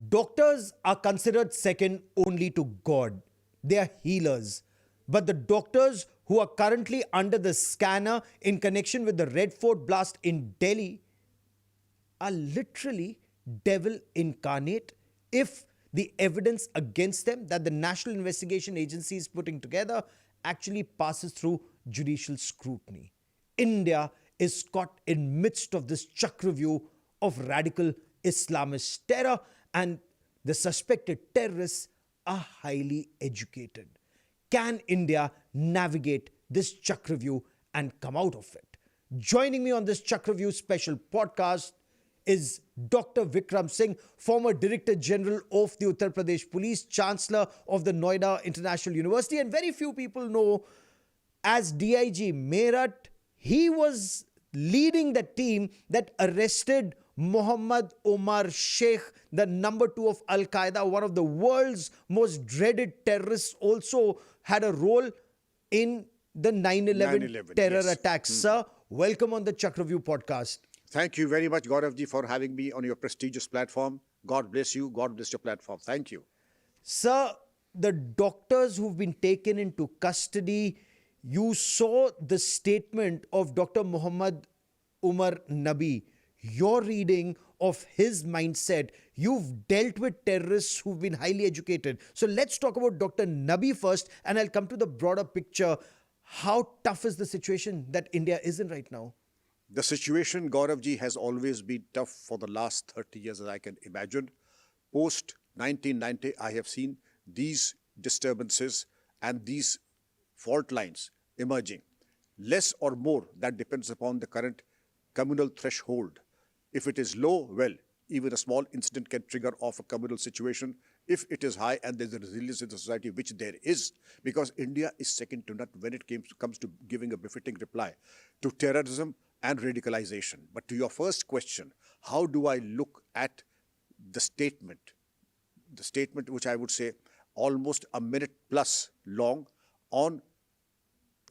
Doctors are considered second only to God. They are healers. But the doctors who are currently under the scanner in connection with the Red Fort blast in Delhi are literally devil incarnate if the evidence against them that the National Investigation Agency is putting together actually passes through judicial scrutiny. India is caught in midst of this Chakravyuh of radical Islamist terror, and the suspected terrorists are highly educated. Can India navigate this Chakravyuh and come out of it? Joining me on this Chakravyuh special podcast is Dr. Vikram Singh, former Director General of the Uttar Pradesh Police, Chancellor of the Noida International University, and very few people know as DIG Meerut. He was leading the team that arrested Mohammed Omar Sheikh, the number 2 of Al-Qaeda, one of the world's most dreaded terrorists, also had a role in the 9/11 terror attacks. Sir, welcome on the Chakravyuh podcast. Thank you very much, Gauravji, for having me on your prestigious platform. God bless you. God bless your platform. Thank you. Sir, the doctors who've been taken into custody, you saw the statement of Dr. Muhammad Umar Nabi. Your reading of his mindset, you've dealt with terrorists who've been highly educated. So let's talk about Dr. Nabi first, and I'll come to the broader picture. How tough is the situation that India is in right now? The situation, Gauravji, has always been tough for the last 30 years, as I can imagine. Post 1990, I have seen these disturbances and these fault lines emerging. Less or more, that depends upon the current communal threshold. If it is low, well, even a small incident can trigger off a communal situation. If it is high and there's a resilience in the society, which there is, because India is second to none when it comes to giving a befitting reply to terrorism and radicalization. But to your first question, how do I look at the statement which I would say almost a minute plus long on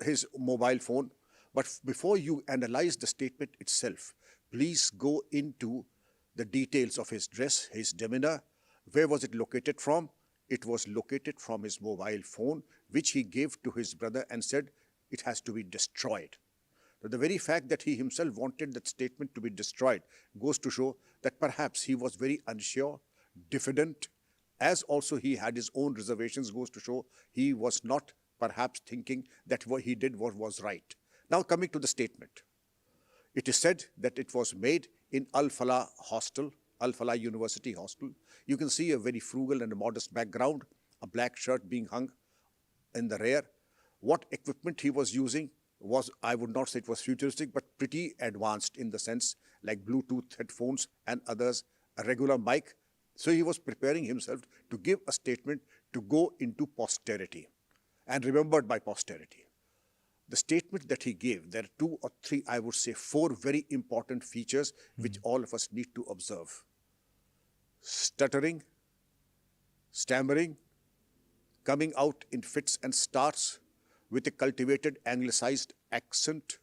his mobile phone. But before you analyze the statement itself, please go into the details of his dress, his demeanor. Where was it located from? It was located from his mobile phone, which he gave to his brother and said it has to be destroyed. Now, the very fact that he himself wanted that statement to be destroyed goes to show that perhaps he was very unsure, diffident, as also he had his own reservations, goes to show he was not perhaps thinking that what he did was right. Now coming to the statement. It is said that it was made in Al-Falah hostel, Al-Falah University hostel. You can see a very frugal and a modest background, a black shirt being hung in the rear. What equipment he was using was, I would not say it was futuristic, but pretty advanced in the sense like Bluetooth headphones and others, a regular mic. So he was preparing himself to give a statement to go into posterity and remembered by posterity. The statement that he gave, there are 2 or 3, I would say 4 very important features which all of us need to observe. Stuttering, stammering, coming out in fits and starts with a cultivated anglicized accent,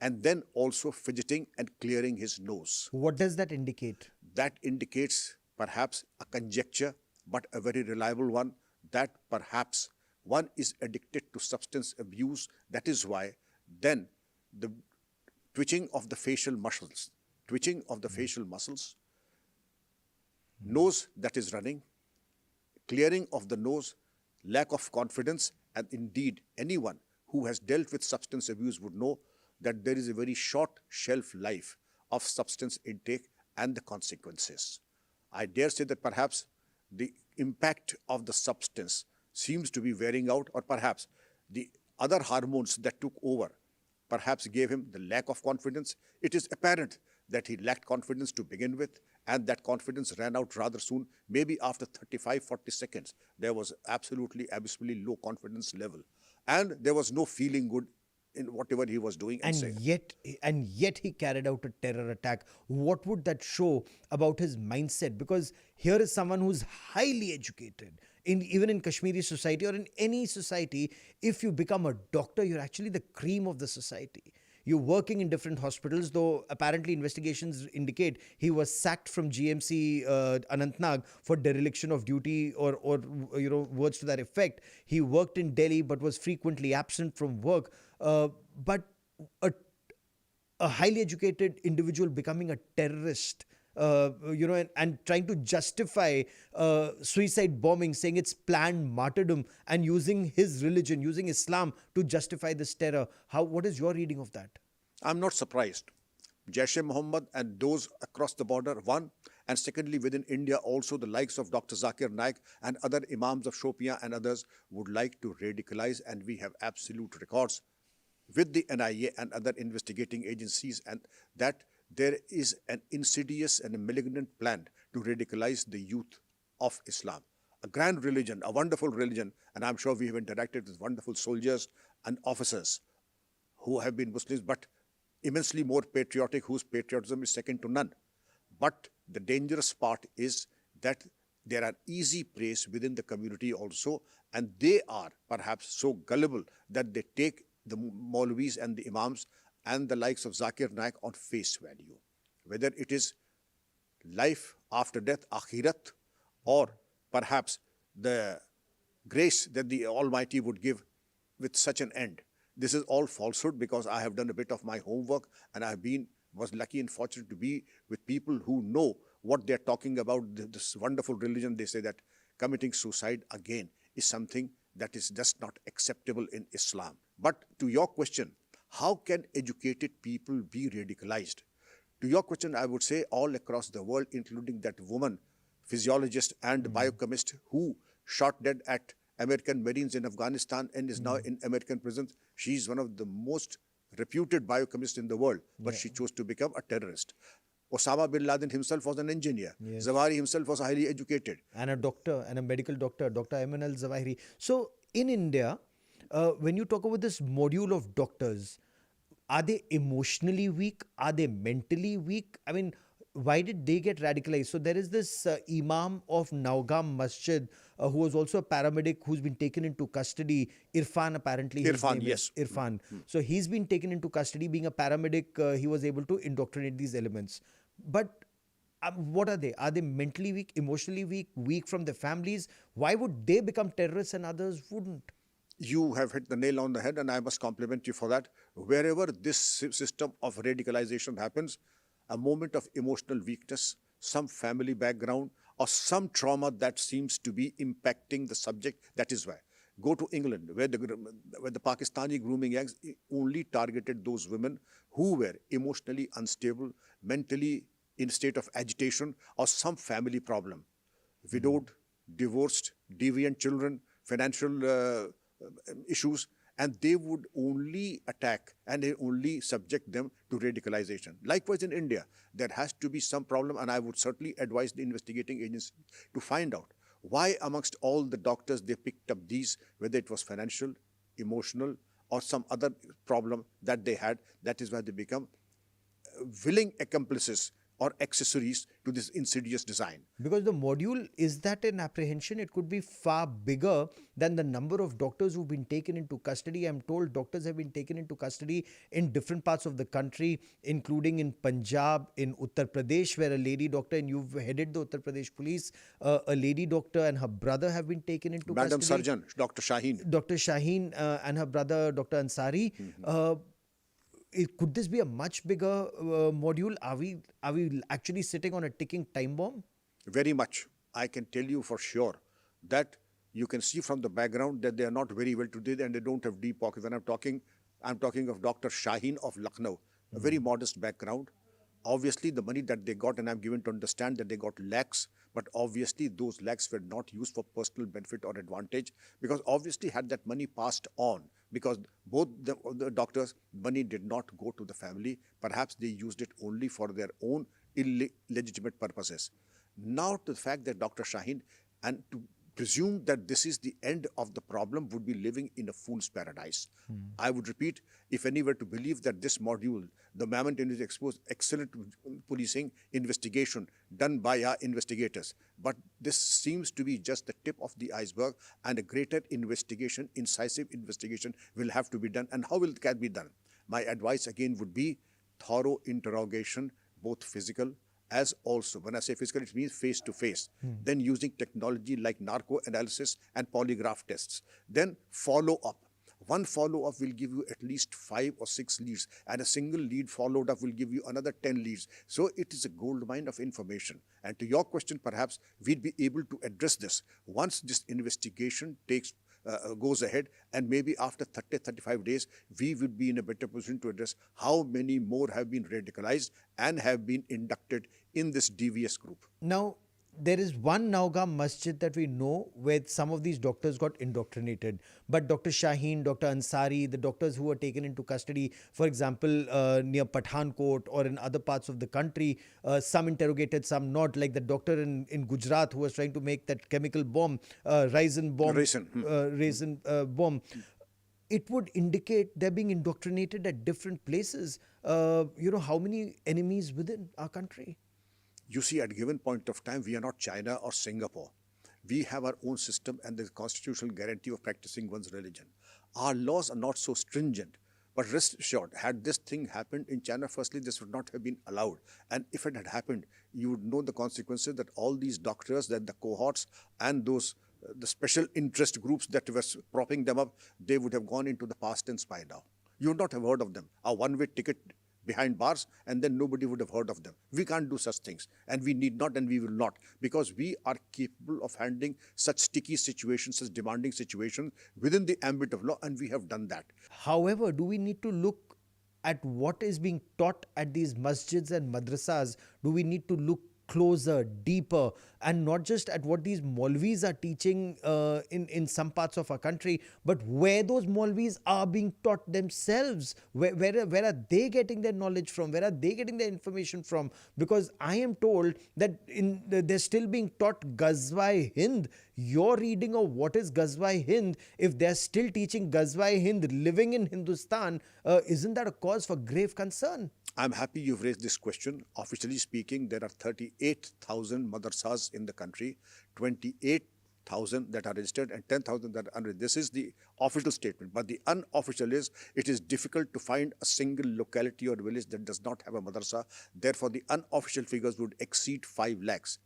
and then also fidgeting and clearing his nose. What does that indicate? That indicates perhaps a conjecture, but a very reliable one, that perhaps one is addicted to substance abuse. That is why then the twitching of the facial muscles, nose that is running, clearing of the nose, lack of confidence, and indeed anyone who has dealt with substance abuse would know that there is a very short shelf life of substance intake and the consequences. I dare say that perhaps the impact of the substance seems to be wearing out, or perhaps the other hormones that took over perhaps gave him the lack of confidence. It is apparent that he lacked confidence to begin with, and that confidence ran out rather soon. Maybe after 35-40 seconds, there was absolutely, abysmally low confidence level. And there was no feeling good in whatever he was doing and saying. Yet he carried out a terror attack. What would that show about his mindset? Because here is someone who's highly educated. Even in Kashmiri society or in any society, if you become a doctor, you're actually the cream of the society. You're working in different hospitals, though apparently investigations indicate he was sacked from GMC Anantnag for dereliction of duty, or words to that effect. He worked in Delhi but was frequently absent from work. But a a highly educated individual becoming a terrorist, and trying to justify suicide bombing, saying it's planned martyrdom, and using his religion, using Islam to justify this terror. What is your reading of that? I'm not surprised. Jaish-e-Mohammed and those across the border, one, and secondly, within India, also the likes of Dr. Zakir Naik and other imams of Shopian and others would like to radicalize, and we have absolute records with the NIA and other investigating agencies, and that there is an insidious and a malignant plan to radicalize the youth of Islam. A grand religion, a wonderful religion, and I'm sure we have interacted with wonderful soldiers and officers who have been Muslims, but immensely more patriotic, whose patriotism is second to none. But the dangerous part is that there are easy preys within the community also, and they are perhaps so gullible that they take the Maulvis and the Imams and the likes of Zakir Naik on face value. Whether it is life after death, akhirat, or perhaps the grace that the Almighty would give with such an end. This is all falsehood, because I have done a bit of my homework, and was lucky and fortunate to be with people who know what they're talking about. This wonderful religion, they say that committing suicide again is something that is just not acceptable in Islam. But to your question, how can educated people be radicalized? To your question, I would say all across the world, including that woman, physiologist and biochemist who shot dead at American Marines in Afghanistan and is now in American prisons. She's one of the most reputed biochemists in the world, but she chose to become a terrorist. Osama bin Laden himself was an engineer. Yes. Zawahiri himself was highly educated. And a doctor, and a medical doctor, Dr. Ayman al-Zawahiri. So in India, when you talk about this module of doctors, are they emotionally weak? Are they mentally weak? I mean, why did they get radicalized? So there is this Imam of Naugam Masjid who was also a paramedic who's been taken into custody. Irfan, apparently. Irfan, yes. Irfan. So he's been taken into custody. Being a paramedic, he was able to indoctrinate these elements. But what are they? Are they mentally weak, emotionally weak, weak from their families? Why would they become terrorists and others wouldn't? You have hit the nail on the head, and I must compliment you for that. Wherever this system of radicalization happens, a moment of emotional weakness, some family background, or some trauma that seems to be impacting the subject, that is why. Go to England, where the Pakistani grooming gangs only targeted those women who were emotionally unstable, mentally in state of agitation, or some family problem. Widowed, divorced, deviant children, financial issues, and they would only attack and they only subject them to radicalization. Likewise in India, there has to be some problem, and I would certainly advise the investigating agency to find out why amongst all the doctors they picked up these, whether it was financial, emotional, or some other problem that they had. That is why they become willing accomplices or accessories to this insidious design. Because the module, is that an apprehension? It could be far bigger than the number of doctors who've been taken into custody. I'm told doctors have been taken into custody in different parts of the country, including in Punjab, in Uttar Pradesh, where a lady doctor, and you've headed the Uttar Pradesh police, a lady doctor and her brother have been taken into custody. Madam Surgeon, Dr. Shaheen. Dr. Shaheen and her brother, Dr. Ansari. Could this be a much bigger module? Are we actually sitting on a ticking time bomb? Very much. I can tell you for sure that you can see from the background that they are not very well to do, and they don't have deep pockets. And I'm talking of Dr. Shaheen of Lucknow, a very modest background. Obviously, the money that they got, and I'm given to understand that they got lakhs, but obviously those lakhs were not used for personal benefit or advantage, because obviously had that money passed on, because both the doctors, money did not go to the family. Perhaps they used it only for their own illegitimate purposes. Now to the fact that Dr. Shaheen, and to presume that this is the end of the problem, would be living in a fool's paradise. I would repeat, if any were to believe that this module, the Mammoth Industry exposed excellent policing investigation done by our investigators, but this seems to be just the tip of the iceberg, and a greater investigation, incisive investigation will have to be done. And how will it can be done? my advice again would be thorough interrogation, both physical as also, when I say physical, it means face to face. Then using technology like narco analysis and polygraph tests. Then follow up. One follow-up will give you at least 5 or 6 leads, and a single lead followed up will give you another 10 leads. So it is a gold mine of information. And to your question, perhaps we'd be able to address this once this investigation goes ahead, and maybe after 30-35 days, we would be in a better position to address how many more have been radicalized and have been inducted in this devious group. Now, there is one Naugam masjid that we know where some of these doctors got indoctrinated. But Dr. Shaheen, Dr. Ansari, the doctors who were taken into custody, for example, near Pathankot or in other parts of the country, some interrogated, some not, like the doctor in Gujarat who was trying to make that chemical bomb, raisin bomb. It would indicate they're being indoctrinated at different places. How many enemies within our country? You see, at a given point of time, we are not China or Singapore. We have our own system and the constitutional guarantee of practicing one's religion. Our laws are not so stringent. But rest assured, had this thing happened in China, firstly, this would not have been allowed. And if it had happened, you would know the consequences that all these doctors, that the cohorts and those the special interest groups that were propping them up, they would have gone into the past tense by now. You would not have heard of them. A one-way ticket behind bars, and then nobody would have heard of them. We can't do such things, and we need not, and we will not, because we are capable of handling such sticky situations, such demanding situations within the ambit of law, and we have done that. However, do we need to look at what is being taught at these masjids and madrasas? Do we need to look closer, deeper, and not just at what these Maulvis are teaching in some parts of our country, but where those Maulvis are being taught themselves? Where are they getting their knowledge from? Where are they getting their information from? Because I am told that they're still being taught Ghazwa-e-Hind. Your reading of what is Ghazwa-e-Hind, if they're still teaching Ghazwa-e-Hind living in Hindustan, isn't that a cause for grave concern? I'm happy you've raised this question. Officially speaking, there are 38,000 madrasas in the country, 28,000 that are registered and 10,000 that are unregistered. This is the official statement. But the unofficial is, it is difficult to find a single locality or village that does not have a madrasa. Therefore, the unofficial figures would exceed 5 lakhs.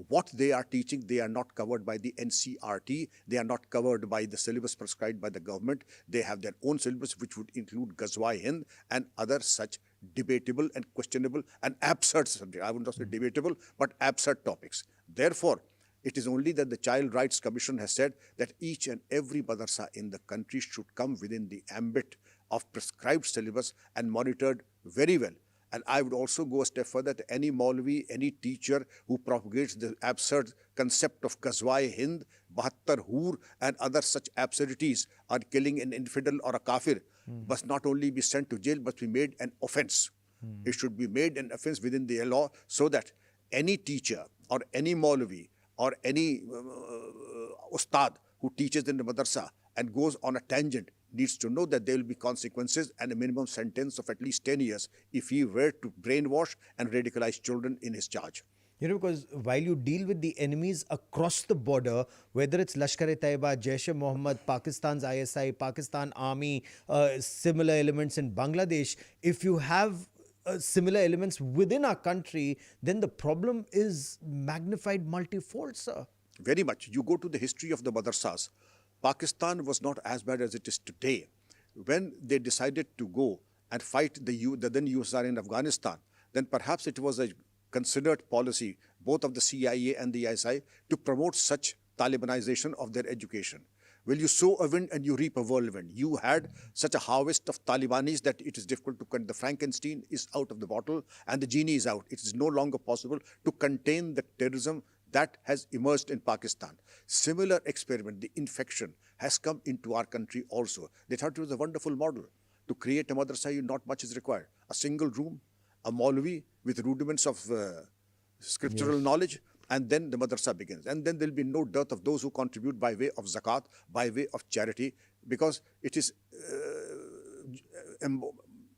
What they are teaching, they are not covered by the NCRT. They are not covered by the syllabus prescribed by the government. They have their own syllabus, which would include Ghazwa-e-Hind and other such debatable and questionable and absurd subjects. I would not say debatable, but absurd topics. Therefore, it is only that the Child Rights Commission has said that each and every madrasa in the country should come within the ambit of prescribed syllabus and monitored very well. And I would also go a step further, that any Maulvi, any teacher who propagates the absurd concept of Ghazwa-e-Hind, Bahattar Hoor and other such absurdities are killing an infidel or a kafir, must not only be sent to jail, but be made an offense. It should be made an offense within the law, so that any teacher or any Maulvi or any ustad who teaches in the madrasa and goes on a tangent needs to know that there will be consequences and a minimum sentence of at least 10 years if he were to brainwash and radicalize children in his charge. Because while you deal with the enemies across the border, whether it's Lashkar-e-Taiba, Jaish-e-Mohammed, Pakistan's ISI, Pakistan Army, similar elements in Bangladesh, if you have similar elements within our country, then the problem is magnified multifold, sir. Very much. You go to the history of the madrasas. Pakistan was not as bad as it is today. When they decided to go and fight the then USSR in Afghanistan, then perhaps it was a considered policy, both of the CIA and the ISI, to promote such Talibanization of their education. Well, you sow a wind and you reap a whirlwind. You had such a harvest of Talibanis that it is difficult to contain. The Frankenstein is out of the bottle and the genie is out. It is no longer possible to contain the terrorism that has emerged in Pakistan. Similar experiment, the infection, has come into our country also. They thought it was a wonderful model. To create a madrasa, not much is required. A single room, a Maulvi with rudiments of scriptural knowledge, and then the madrasa begins. And then there will be no dearth of those who contribute by way of zakat, by way of charity, because it is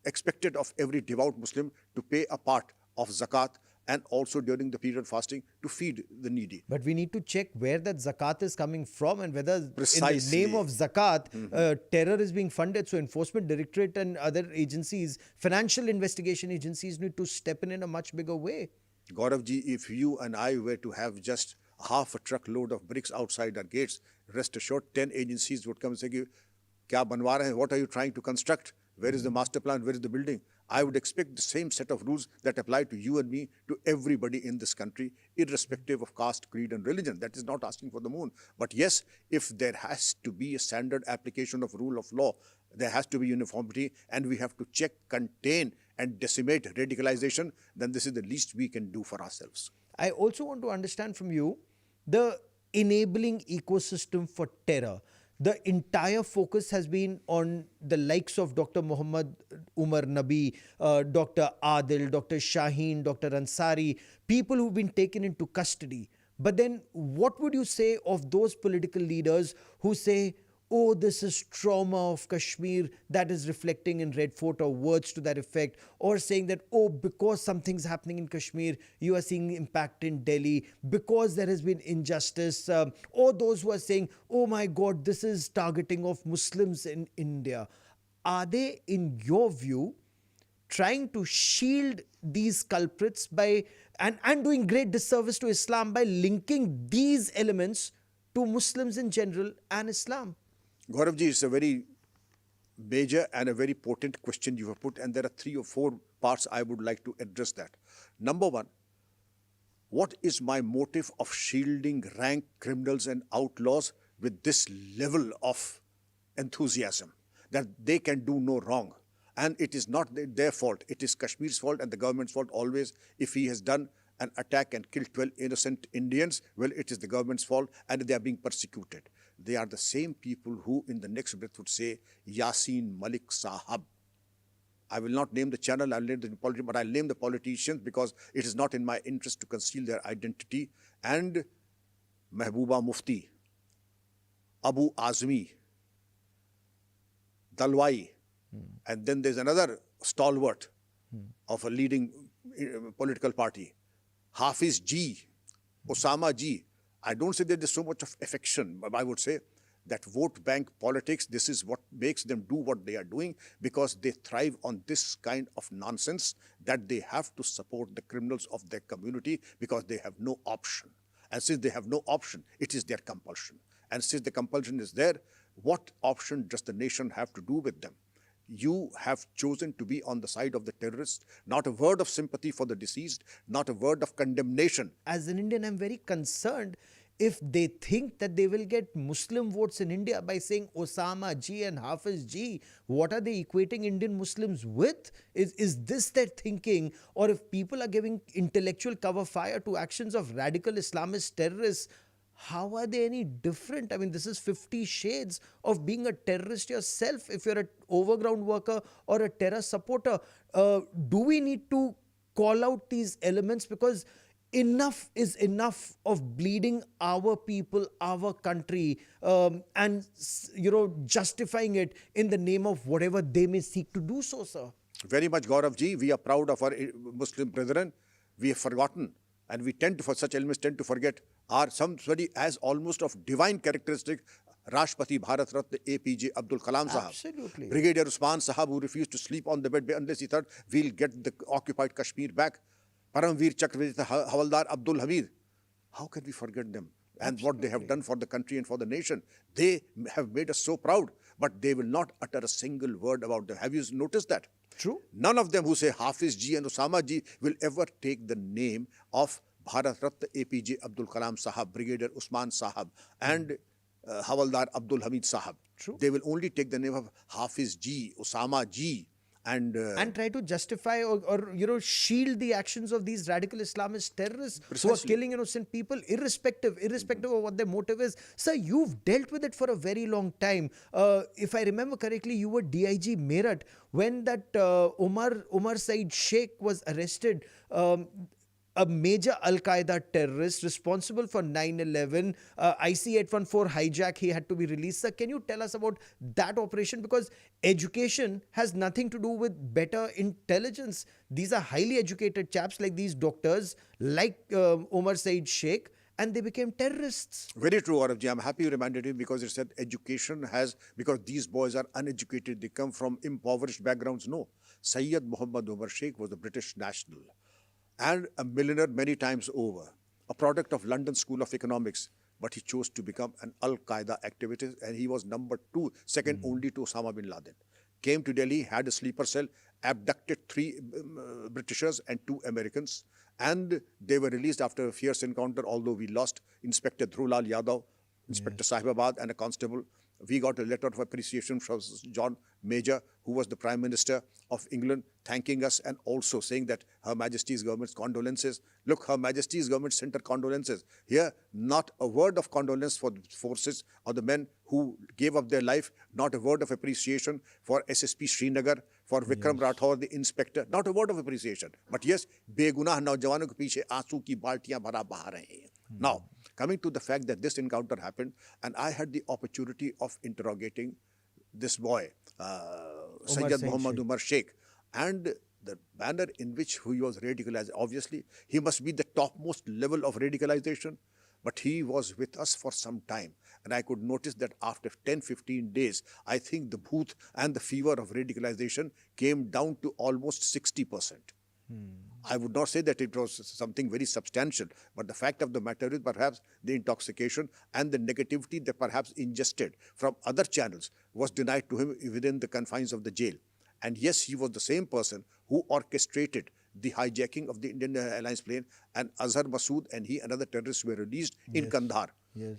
expected of every devout Muslim to pay a part of zakat and also during the period of fasting to feed the needy. But we need to check where that zakat is coming from and whether in the Precisely. name of zakat, terror is being funded. So Enforcement Directorate and other agencies, financial investigation agencies need to step in a much bigger way. Gauravji, if you and I were to have just half a truckload of bricks outside our gates, rest assured 10 agencies would come and say, Kya banwa rahe hain? What are you trying to construct? Where is the master plan? Where is the building? I would expect the same set of rules that apply to you and me, to everybody in this country, irrespective of caste, creed and religion. That is not asking for the moon. But yes, if there has to be a standard application of rule of law, there has to be uniformity, and we have to check, contain and decimate radicalization, then this is the least we can do for ourselves. I also want to understand from you the enabling ecosystem for terror. The entire focus has been on the likes of Dr. Muhammad Umar Nabi, Dr. Adil, Dr. Shaheen, Dr. Ansari, people who've been taken into custody. But then what would you say of those political leaders who say, oh, this is trauma of Kashmir that is reflecting in Red Fort, or words to that effect, or saying that, oh, because something's happening in Kashmir, you are seeing impact in Delhi, because there has been injustice, or those who are saying, oh my God, this is targeting of Muslims in India. Are they, in your view, trying to shield these culprits by and doing great disservice to Islam by linking these elements to Muslims in general and Islam? Gauravji, it's a very major and a very potent question you have put, and there are 3 or 4 parts I would like to address that. Number one, what is my motive of shielding rank criminals and outlaws with this level of enthusiasm that they can do no wrong? And it is not their fault. It is Kashmir's fault and the government's fault always. If he has done an attack and killed 12 innocent Indians, well, it is the government's fault and they are being persecuted. They are the same people who in the next breath would say, Yasin Malik Sahab. I will not name the channel, I'll name the politician, but I'll name the politicians because it is not in my interest to conceal their identity. And Mehbooba Mufti, Abu Azmi, Dalwai, and then there's another stalwart of a leading political party, Hafiz G, Osama G. I don't say that there's so much of affection, but I would say that vote bank politics, this is what makes them do what they are doing, because they thrive on this kind of nonsense that they have to support the criminals of their community because they have no option. And since they have no option, it is their compulsion. And since the compulsion is there, what option does the nation have to do with them? You have chosen to be on the side of the terrorists, not a word of sympathy for the deceased, not a word of condemnation. As an Indian, I'm very concerned if they think that they will get Muslim votes in India by saying Osama G and Hafiz G. What are they equating Indian Muslims with? Is this their thinking? Or if people are giving intellectual cover fire to actions of radical Islamist terrorists, how are they any different? I mean, this is 50 shades of being a terrorist yourself if you're an overground worker or a terror supporter. Do we need to call out these elements? Because enough is enough of bleeding our people, our country, and, justifying it in the name of whatever they may seek to do so, sir. Very much, Gauravji. We are proud of our Muslim brethren. We have forgotten, and we tend to, for such elements, tend to forget, are somebody as almost of divine characteristic, Rashtrapati Bharat Ratna APJ Abdul Kalam Sahab. Absolutely. Brigadier Usman Sahab, who refused to sleep on the bed unless he thought we'll get the occupied Kashmir back. Paramveer Chakravyuh Havaldar Abdul Hamid. How can we forget them? And what they have done for the country and for the nation. They have made us so proud, but they will not utter a single word about them. Have you noticed that? True. None of them who say Hafiz G and Osama G will ever take the name of Bharat Ratna APJ Abdul Kalam Sahab, Brigadier Usman Sahab, and Havaldar Abdul Hamid Sahab. True. They will only take the name of Hafiz G, Osama G, and try to justify or shield the actions of these radical Islamist terrorists who are Precisely. killing innocent people, irrespective of what their motive is. Sir, you've dealt with it for a very long time. If I remember correctly, you were DIG Meerut when that Umar Saeed Sheikh was arrested. a major Al-Qaeda terrorist responsible for 9/11, IC-814 hijack, he had to be released. Sir, can you tell us about that operation? Because education has nothing to do with better intelligence. These are highly educated chaps like these doctors, like Omar Said Sheikh, and they became terrorists. Very true, Gaurav. I'm happy you reminded him because it said education has, because these boys are uneducated, they come from impoverished backgrounds. No. Sayyid Muhammad Umar Sheikh was a British national and a millionaire many times over, a product of London School of Economics. But he chose to become an Al-Qaeda activist, and he was number two, second only to Osama bin Laden. Came to Delhi, had a sleeper cell, abducted three Britishers and two Americans, and they were released after a fierce encounter, although we lost Inspector Dhrulal Yadav, Inspector Sahibabad, and a constable. We got a letter of appreciation from John Major, who was the Prime Minister of England, thanking us and also saying that Her Majesty's government's condolences. Look, Her Majesty's government sent her condolences. Here, not a word of condolence for the forces or the men who gave up their life, not a word of appreciation for SSP Srinagar, for Vikram Rathore, the inspector, not a word of appreciation. But yes, बेगुनाह नौजवानों के पीछे आंसू की बाल्टियां भरा बहा रहे हैं. Now, coming to the fact that this encounter happened, and I had the opportunity of interrogating this boy, Sayyid Muhammad Umar Sheikh, and the manner in which he was radicalized. Obviously, he must be the topmost level of radicalization, but he was with us for some time. And I could notice that after 10-15 days, I think the booth and the fever of radicalization came down to almost 60%. I would not say that it was something very substantial, but the fact of the matter is perhaps the intoxication and the negativity that perhaps ingested from other channels was denied to him within the confines of the jail. And yes, he was the same person who orchestrated the hijacking of the Indian Airlines plane, and Azhar Masood and he and other terrorists were released in Kandahar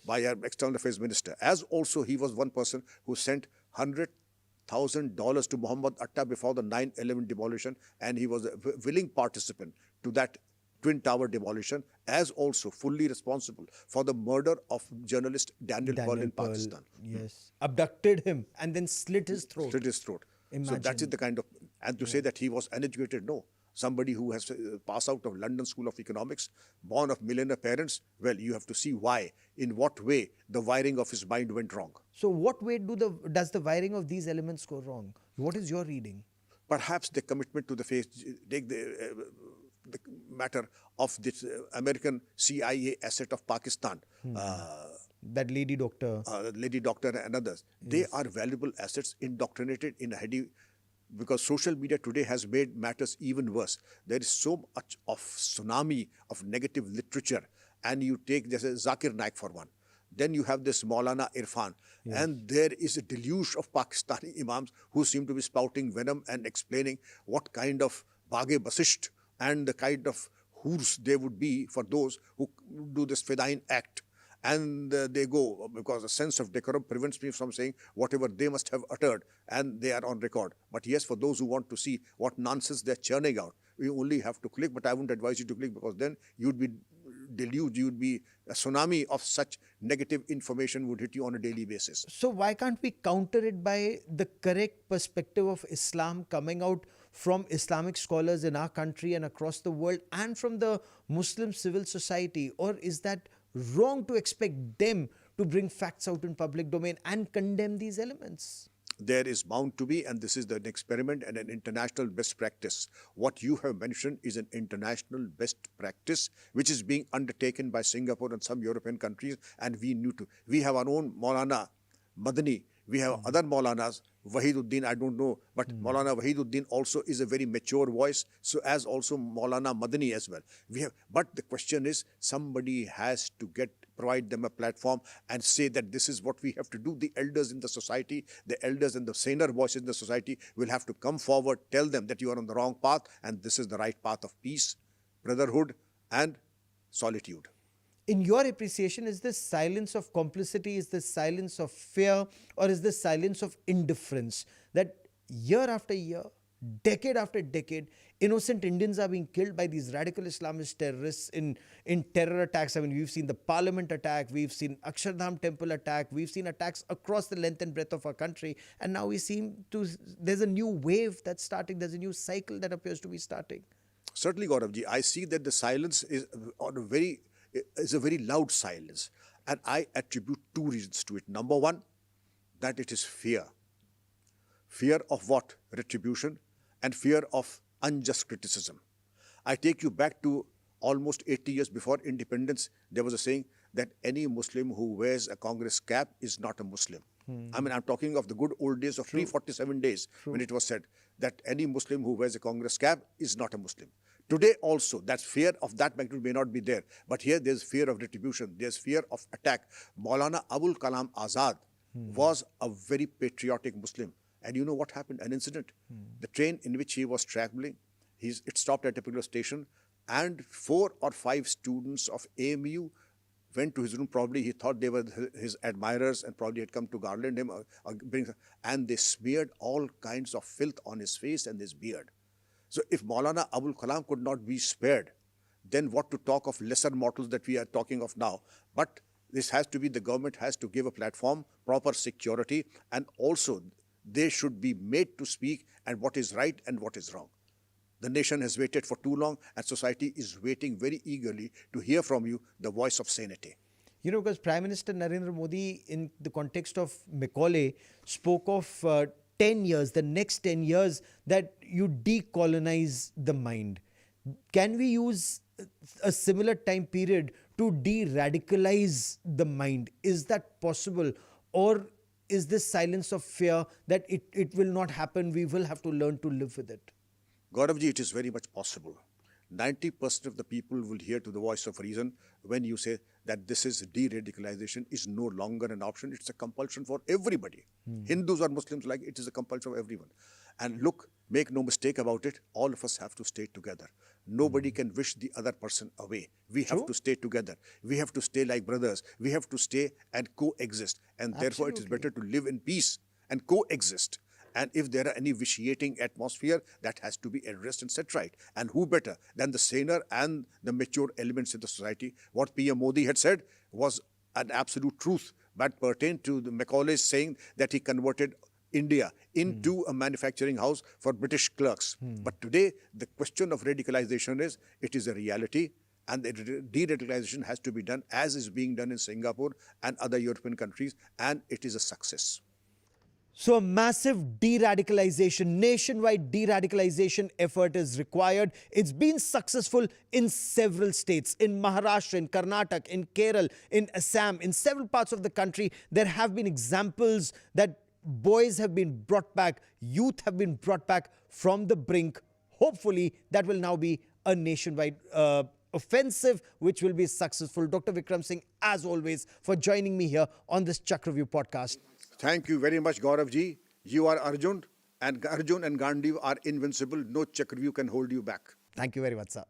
by our External Affairs Minister. As also he was one person who sent $100,000 to Muhammad Atta before the 9/11 demolition, and he was a willing participant to that Twin Tower demolition, as also fully responsible for the murder of journalist Daniel Pearl in Pakistan. Yes. Abducted him and then slit his throat. Slit his throat. So that is the kind of, and to say that he was uneducated, no. Somebody who has passed out of London School of Economics, born of millionaire parents, well, you have to see why, in what way the wiring of his mind went wrong. So what way does the wiring of these elements go wrong? What is your reading? Perhaps the commitment to the faith, take the matter of this American CIA asset of Pakistan. That lady doctor. Lady doctor and others. Yes. They are valuable assets indoctrinated in a heady, because social media today has made matters even worse. There is so much of tsunami of negative literature, and you take this Zakir Naik for one. Then you have this Maulana Irfan, and there is a deluge of Pakistani imams who seem to be spouting venom and explaining what kind of Baghe Basisht and the kind of hoors they would be for those who do this Fidain act. And they go, because a sense of decorum prevents me from saying whatever they must have uttered, and they are on record. But yes, for those who want to see what nonsense they're churning out, you only have to click, but I wouldn't advise you to click, because then you'd be deluged, you'd be, a tsunami of such negative information would hit you on a daily basis. So why can't we counter it by the correct perspective of Islam coming out from Islamic scholars in our country and across the world, and from the Muslim civil society? Or is that wrong to expect them to bring facts out in public domain and condemn these elements? There is bound to be, and this is an experiment and an international best practice. What you have mentioned is an international best practice which is being undertaken by Singapore and some European countries, and we need to. We have our own Maulana Madani. We have other Maulanas, Wahiduddin, I don't know, but Maulana Wahiduddin also is a very mature voice, so as also Maulana Madani as well. But the question is, somebody has to provide them a platform and say that this is what we have to do. The elders in the society, the elders and the saner voices in the society will have to come forward, tell them that you are on the wrong path, and this is the right path of peace, brotherhood, and solitude. In your appreciation, is this silence of complicity, is this silence of fear, or is this silence of indifference? That year after year, decade after decade, innocent Indians are being killed by these radical Islamist terrorists in terror attacks. I mean, we've seen the Parliament attack, we've seen Akshardham temple attack, we've seen attacks across the length and breadth of our country, and now there's a new wave that's starting, there's a new cycle that appears to be starting. Certainly, Gauravji, I see that the silence is a very loud silence, and I attribute two reasons to it. Number one, that it is fear. Fear of what? Retribution, and fear of unjust criticism. I take you back to almost 80 years before independence. There was a saying that any Muslim who wears a Congress cap is not a Muslim. I mean, I'm talking of the good old days of 347 days when it was said that any Muslim who wears a Congress cap is not a Muslim. Today also, that fear of that magnitude may not be there. But here there's fear of retribution. There's fear of attack. Maulana Abul Kalam Azad was a very patriotic Muslim. And you know what happened? An incident. The train in which he was traveling, it stopped at a particular station, and 4 or 5 students of AMU went to his room. Probably he thought they were his admirers and probably had come to garland him and they smeared all kinds of filth on his face and his beard. So if Maulana Abul Kalam could not be spared, then what to talk of lesser mortals that we are talking of now? But this has to be, the government has to give a platform, proper security, and also they should be made to speak and what is right and what is wrong. The nation has waited for too long, and society is waiting very eagerly to hear from you the voice of sanity. You know, because Prime Minister Narendra Modi, in the context of Macaulay, spoke of 10 years, the next 10 years, that you decolonize the mind. Can we use a similar time period to de-radicalize the mind? Is that possible? Or is this silence of fear that it will not happen, we will have to learn to live with it? Gauravji, it is very much possible. 90% of the people will hear to the voice of reason when you say that this is de-radicalization is no longer an option. It's a compulsion for everybody. Hindus or Muslims, like, it is a compulsion for everyone. And look, make no mistake about it, all of us have to stay together. Nobody can wish the other person away. We have to stay together. We have to stay like brothers. We have to stay and coexist. And therefore, it is better to live in peace and coexist. And if there are any vitiating atmosphere, that has to be addressed and set right. And who better than the saner and the mature elements in the society? What PM Modi had said was an absolute truth, but pertained to the Macaulay's saying that he converted India into a manufacturing house for British clerks. But today, the question of radicalization it is a reality. And the de-radicalization has to be done as is being done in Singapore and other European countries, and it is a success. So a massive de-radicalization, nationwide de-radicalization effort is required. It's been successful in several states, in Maharashtra, in Karnataka, in Kerala, in Assam, in several parts of the country. There have been examples that boys have been brought back, youth have been brought back from the brink. Hopefully, that will now be a nationwide offensive which will be successful. Dr. Vikram Singh, as always, for joining me here on this Chakravyuh podcast. Thank you very much, Gauravji. You are Arjun and Gandiv are invincible. No Chakravyuh can hold you back. Thank you very much, sir.